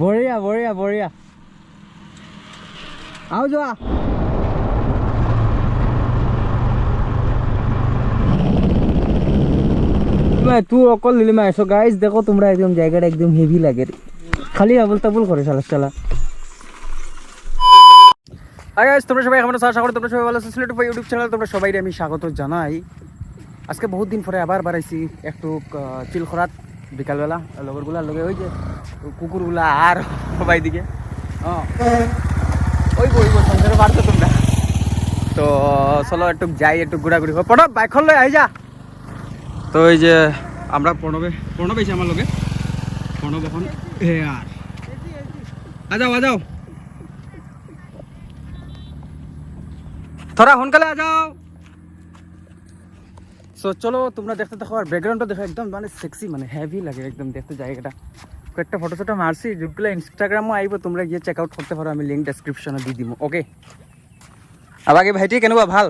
বঢ়িয়া বঢ়িয়া বঢ়িয়া আও যোৱা मैं तू अकल लिली में ऐसा गाइस देखो तुम्हारा एकदम जैकेट एकदम हेवी लगे खाली अबुल तबुल करे चला चला हाय गाइस তোমরা সবাই কেমন আছো আশা করি তোমরা সবাই ভালো আছো সিলেট ইউটিউব চ্যানেল তোমরা সবাইকে আমি স্বাগত জানাই আজকে বহুত দিন পরে আবার বাড়াইছি একটু চিল খরাত বিকালবেলা লগরগুলা লগে ওই যে কুকুরগুলা আর সবাই দিকে ওই সংসারে বাড়তো তোমরা তো চলো একটু যাই একটু ঘোরাঘুরি পড়ো বাইকখন লই আই যা তো এই যে আমরা প্রণব এসে আমার লগে প্রণব এখন আর আজাও थोड़ा সোনকালে আজাও সো চলো তোমরা দেখতে থাকো আর ব্যাকগ্রাউন্ডটা দেখো একদম মানে সেক্সি মানে হেভি লাগে একদম দেখতে জায়গাটা কয়েকটা ফটো মারছি যেগুলো ইনস্টাগ্রামও আইব তোমরা গিয়ে চেক আউট করতে পারো আমি লিঙ্ক ডেসক্রিপশনে দিয়ে দিব ওকে আর বাকি ভাইটি কেনেকুৱা ভাল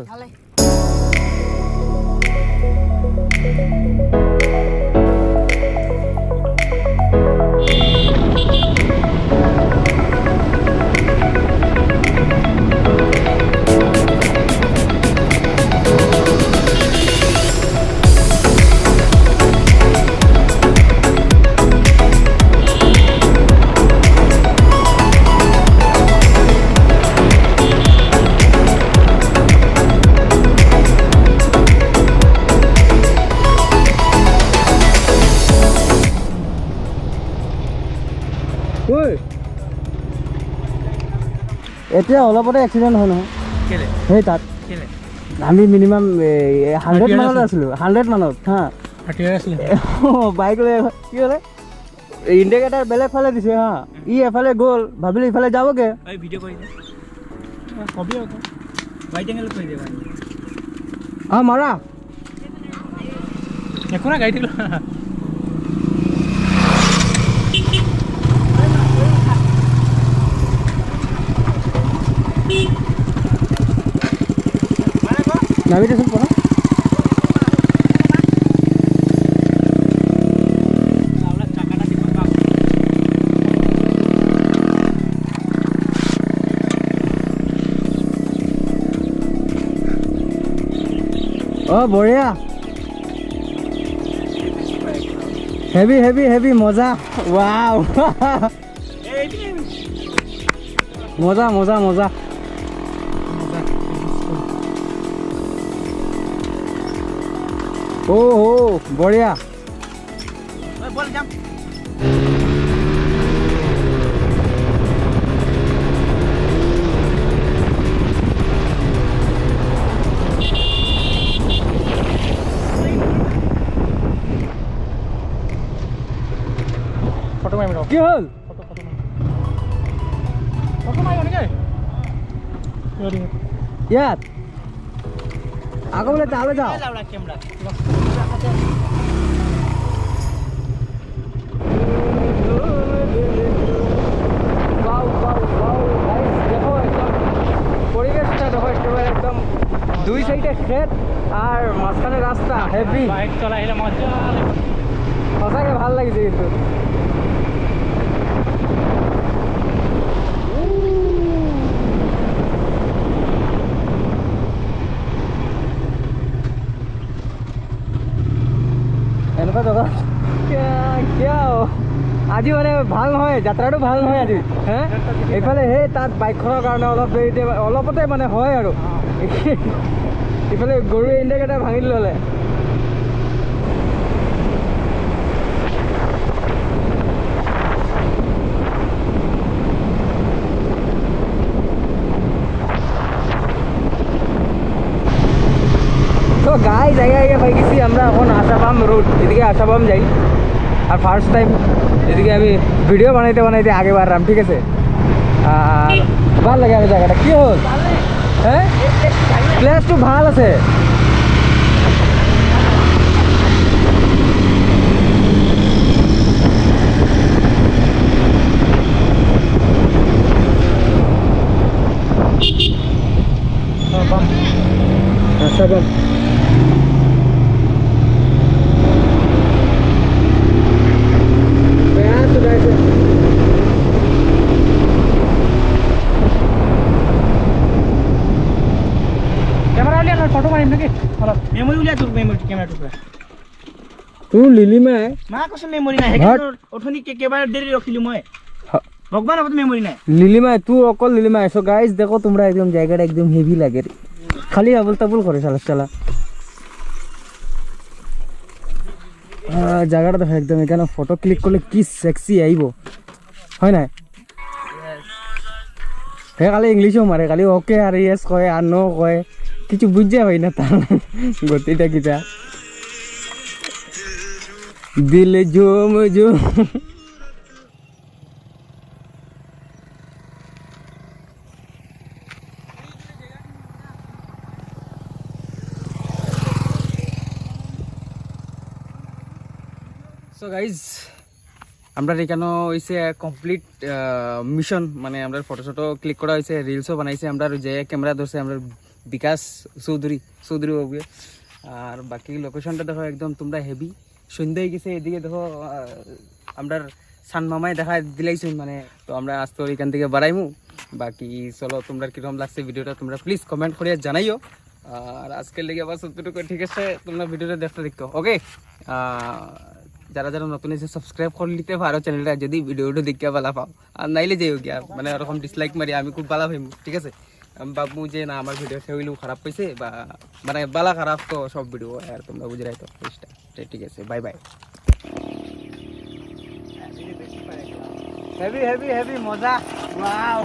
এতিয়া অলপতে এক্সিডেণ্ট হয় নহয় সেই তাত আমি মিনিমাম 100 মানত আছিলোঁ 100 মানত হা বাইক লৈ কি হ'লে ইণ্ডিকেটাৰ বেলেগ ফালে দিছে হা ই এফালে গ'ল ভাবিলোঁ ইফালে যাবগৈ অঁ মাৰা একো নাই গাড়ী থাকিলোঁ নামি দেচোন পঢ়া অঁ বঢ়িয়া হেভি হেভি হেভি মজা ৱাও মজা মজা মজা ओ हो बढ़िया बोल जम फोटो मार की हल फोटो मार के यार आगे बोले चाले जाओ একদম দুই সাইডে খেত আর মাঝখানে রাস্তা হেভি বাইক চলাইলে মজা সঁচাকে ভাল লাগিছে কিন্তু এনেকুৱা জগা কিয় আজি মানে ভাল নহয় যাত্ৰাটো ভাল নহয় আজি হে এইফালে সেই তাত বাইকখনৰ কাৰণে অলপ দেৰিতে অলপতে মানে হয় আৰু ইফালে গৰু ইণ্ডিকেটাৰ ভাঙি ল'লে তো গাইজ আগে পাই গেছি আমরা এখন আশাবাম রোড এদিকে আশাবাম যাই আর ফার্স্ট টাইম এদিকে আমি ভিডিও বানাইতে আগে বাড়লাম ঠিক আছে আর ভাল লাগে আর জায়গাটা কি হল হ্যাঁ প্লেসটো ভাল আছে আশাবাম তোৰ লিলিমাই মা কৈছে মেমৰি নাই সেইকাৰণে অথনি কেবাৰ দেৰি ৰখিলো মই ভগৱান আপত মেমৰি নাই লিলিমাই তোৰ অকল লিলিমাই সো গাইস দেখো তোমরা একদম জায়গাটা একদম হেভি লাগে খালি আবল তাবল করে চালা জায়গাটা দেখো একদম এখানে ফটো ক্লিক করলে কি সেক্সি আইব হয় না হে খালি ইংলিশও মারে খালি ওকে আর ইয়েস কয় আর নো কয় কিছু বুঝে হয় না তার গতিটা কিটা দিল ঝুম ঝুম সো গাইজ আমরা এখানে হয়েছে কমপ্লিট মিশন মানে আমরা ফটো শটো ক্লিক করা হয়েছে রিলসও বানাইছে আমরা যে ক্যামেরা ধরছে আমরা বিকাশ চৌধুরী বাবু আর বাকি লোকেশনটা দেখো একদম তোমরা হেভি সন্ধ্যা হয়ে গেছে এদিকে দেখো আমরা সান মামায় দেখা দিলাইছো মানে তো আমরা আজ তো এখান থেকে বাড়াইমু বাকি চলো তোমরা কিরকম লাগছে ভিডিওটা তোমরা প্লিজ কমেন্ট করে জানাইও আর আজকের লেগে আবার সত্যটুকু ঠিক আছে তোমরা ভিডিওটা দেখো ওকে যারা যারা নতুন এসে সাবস্ক্রাইব করে নিতে পারো চ্যানেলটা যদি ভিডিওটা দেখে ভালো পাও আর নাইলে যাইও গিয়া মানে ওরকম ডিসলাইক মারি আমি খুব ভালো ভাইমু ঠিক আছে আমি ভাববো যে না আমার ভিডিও সেগুলো খারাপ হয়েছে বা মানে বালা খারাপ তো সব ভিডিও আর তোমরা বুঝে রাখো ঠিক আছে bye bye heavy heavy heavy মজা ওয়াও